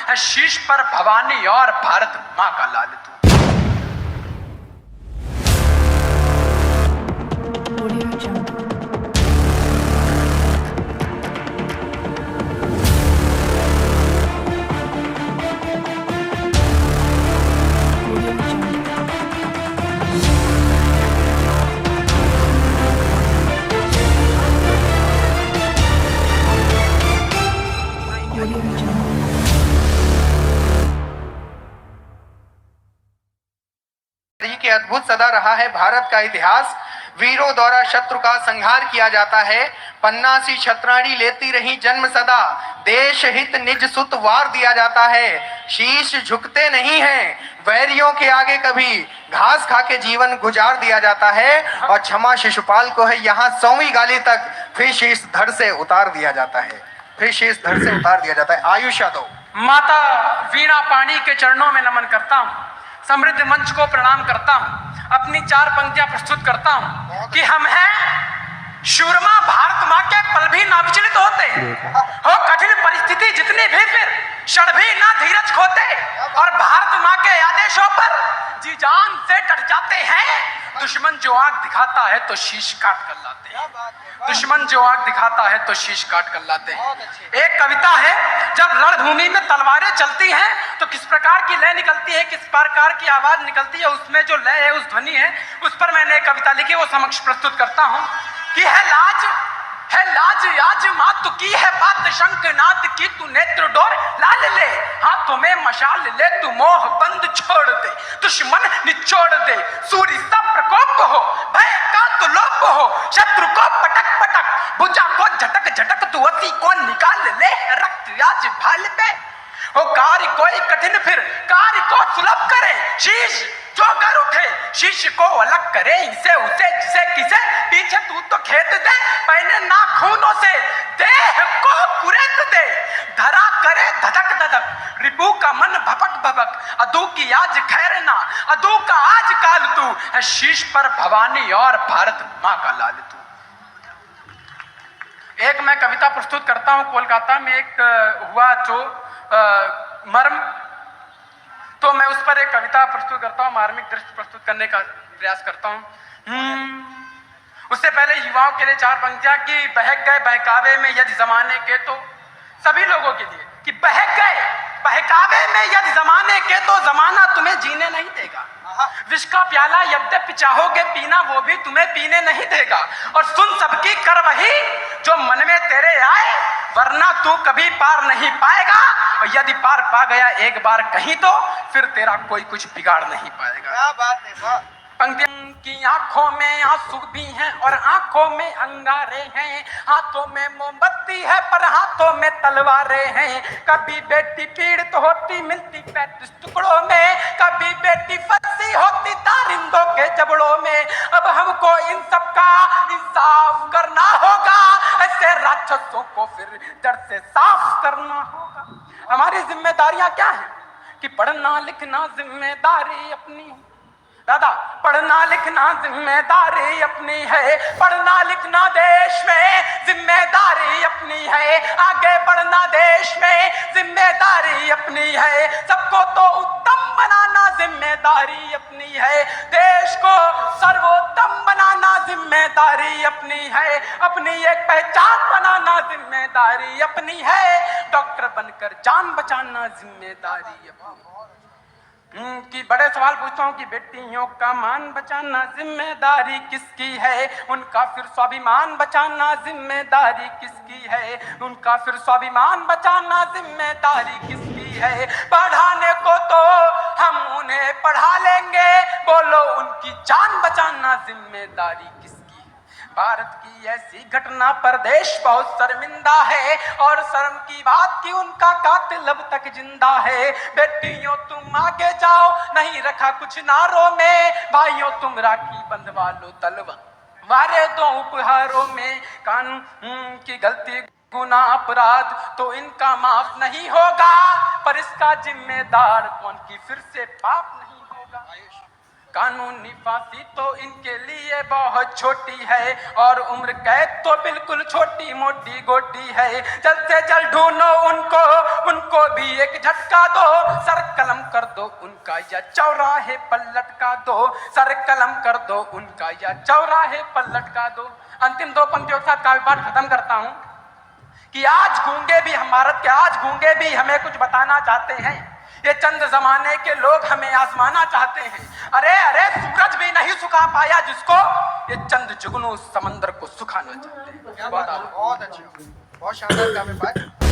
है शीश पर भवानी और भारत माँ का लाल तू। के अद्भुत सदा रहा है भारत का इतिहास। वीरों द्वारा शत्रु का संहार किया जाता है। पन्ना सी छत्राणी लेती रही जन्म सदा, देश हित निज सुत वार दिया जाता है। शीश झुकते नहीं हैं वैरियों के आगे कभी, घास खा के जीवन गुजार दिया जाता है। और क्षमा शिशुपाल को है यहाँ 100वीं गाली तक फिर शीश धड़ से उतार दिया जाता है, फिर शीश धड़ से उतार दिया जाता है। आयुष यादव। माता वीणा पाणी के चरणों में नमन करता हूँ, समृद्ध मंच को प्रणाम करता हूँ, अपनी 4 पंक्तियां प्रस्तुत करता हूँ कि हम हैं शूरमा भारत माँ के पल भी ना विचलित होते, हो कठिन परिस्थिति जितनी भी फिर क्षण भी ना धीरज खोते, और भारत माँ के आदेशों पर जी जान से डट जाते हैं। दुश्मन जो आंख दिखाता है तो शीश काट कर लाते हैं, दुश्मन जो आंख दिखाता है तो शीश काट कर लाते हैं। एक कविता है, जब रणभूमि में तलवारें चलती हैं तो किस प्रकार की लय निकलती है, किस प्रकार की आवाज निकलती है, उसमें जो लय है, उस ध्वनि है, उस पर मैंने एक कविता लिखी, वो समक्ष प्रस्तुत करता हूँ कि है लाज आज मात की है बात, शंखनाद की तू नेत्र डोर लाल ले, हाथों में मशाल ले तू मोह बंद छोड़ दे, दुश्मन निचोड़ दे, सूर्य सा प्रकोप हो, भय का तू लोप हो, शत्रु को पटक पटक, भुजा को झटक झटक, तू अति को निकाल ले, रक्त आज भाल पे हो, कार्य कोई कठिन फिर कार्य को सुलभ करे, शीश जो कर उठे शीश को अलग करे, इसे उसे जिसे किसे पीछे तू तो खेत दे, पहने नाखूनों से देह को कुरेद दे, धरा करे धधक धधक, रिपू का मन भपक भपक, अदू की आज खैर ना, अदू का आज काल तू है शीश पर भवानी और भारत माँ का लाल तू। एक मैं कविता प्रस्तुत करता हूँ, कोलकाता में एक हुआ जो मर्म, तो मैं उस पर एक कविता प्रस्तुत करता हूँ, मार्मिक दृश्य प्रस्तुत करने का प्रयास करता हूँ। उससे पहले युवाओं के लिए 4 पंक्तियां कि बहक गए बहकावे में यदि जमाने के, तो सभी लोगों के लिए कि बहक गए बहकावे में यदि जमाने के, तो जमाना तुम्हें जीने नहीं देगा, विष का प्याला यद्यपि चाहोगे पीना, वो भी तुम्हें पीने नहीं देगा, और सुन सबकी कर वही जो मन में तेरे आए, वरना तू कभी पार नहीं पाएगा, और यदि पार पा गया एक बार कहीं तो फिर तेरा कोई कुछ बिगाड़ नहीं पाएगा। क्या बात है, वाह। पंक्तियां की आंखों में आंसू भी हैं और आंखों में अंगारे हैं, हाथों में मोमबत्ती है पर हाथों में तलवारें हैं, कभी बेटी पीड़ित होती मिलती 35 टुकड़ों में, कभी बेटी फंसी होती तारिंदों के जबड़ों में, अब हमको इन सब का इंसाफ करना होगा, ऐसे राक्षसों को फिर जड़ से साफ करना होगा। हमारी जिम्मेदारियां क्या है कि पढ़ना लिखना जिम्मेदारी अपनी, दादा पढ़ना लिखना जिम्मेदारी अपनी है, पढ़ना लिखना देश में जिम्मेदारी अपनी है, आगे बढ़ना देश में जिम्मेदारी अपनी है, सबको तो उत्तम बनाना जिम्मेदारी अपनी है, देश को सर्वोत्तम बनाना जिम्मेदारी अपनी है, अपनी एक पहचान बनाना जिम्मेदारी अपनी है, डॉक्टर बनकर जान बचाना जिम्मेदारी अपनी कि बड़े सवाल पूछता हूँ कि बेटियों का मान बचाना जिम्मेदारी किसकी है, उनका फिर स्वाभिमान बचाना जिम्मेदारी किसकी है, उनका फिर स्वाभिमान बचाना जिम्मेदारी किसकी है, पढ़ाने को तो हम उन्हें पढ़ा लेंगे, बोलो उनकी जान बचाना जिम्मेदारी किसकी। भारत की ऐसी घटना पर देश बहुत शर्मिंदा है, और शर्म की बात कि उनका कातिल अब तक जिंदा है, बेटियों तुम आगे जाओ नहीं रखा कुछ नारों में, भाइयों तुम राखी बंधवा लो तलवारें दो उपहारों में, कानून की गलती गुनाह अपराध तो इनका माफ नहीं होगा, पर इसका जिम्मेदार कौन की फिर से पाप नहीं होगा। कानूनी फांसी तो इनके लिए बहुत छोटी है और उम्र कैद तो बिल्कुल छोटी मोटी गोटी है। जल्द से जल्द ढूंढो उनको, उनको भी एक झटका दो, सर कलम कर दो उनका या चौराहे पर लटका दो, सर कलम कर दो उनका या चौराहे पर लटका दो। अंतिम दो पंक्तियों के साथ काव्य पाठ खत्म करता हूं कि आज गूंगे भी, हम भारत के आज गूंगे भी हमें कुछ बताना चाहते हैं। ये चंद जमाने के लोग हमें आजमाना चाहते हैं। अरे अरे सूरज भी नहीं सुखा पाया जिसको, ये चंद जुगनू समंदर को सुखाना चाहते हैं। बहुत अच्छा, बहुत शानदार काव्य पाठ।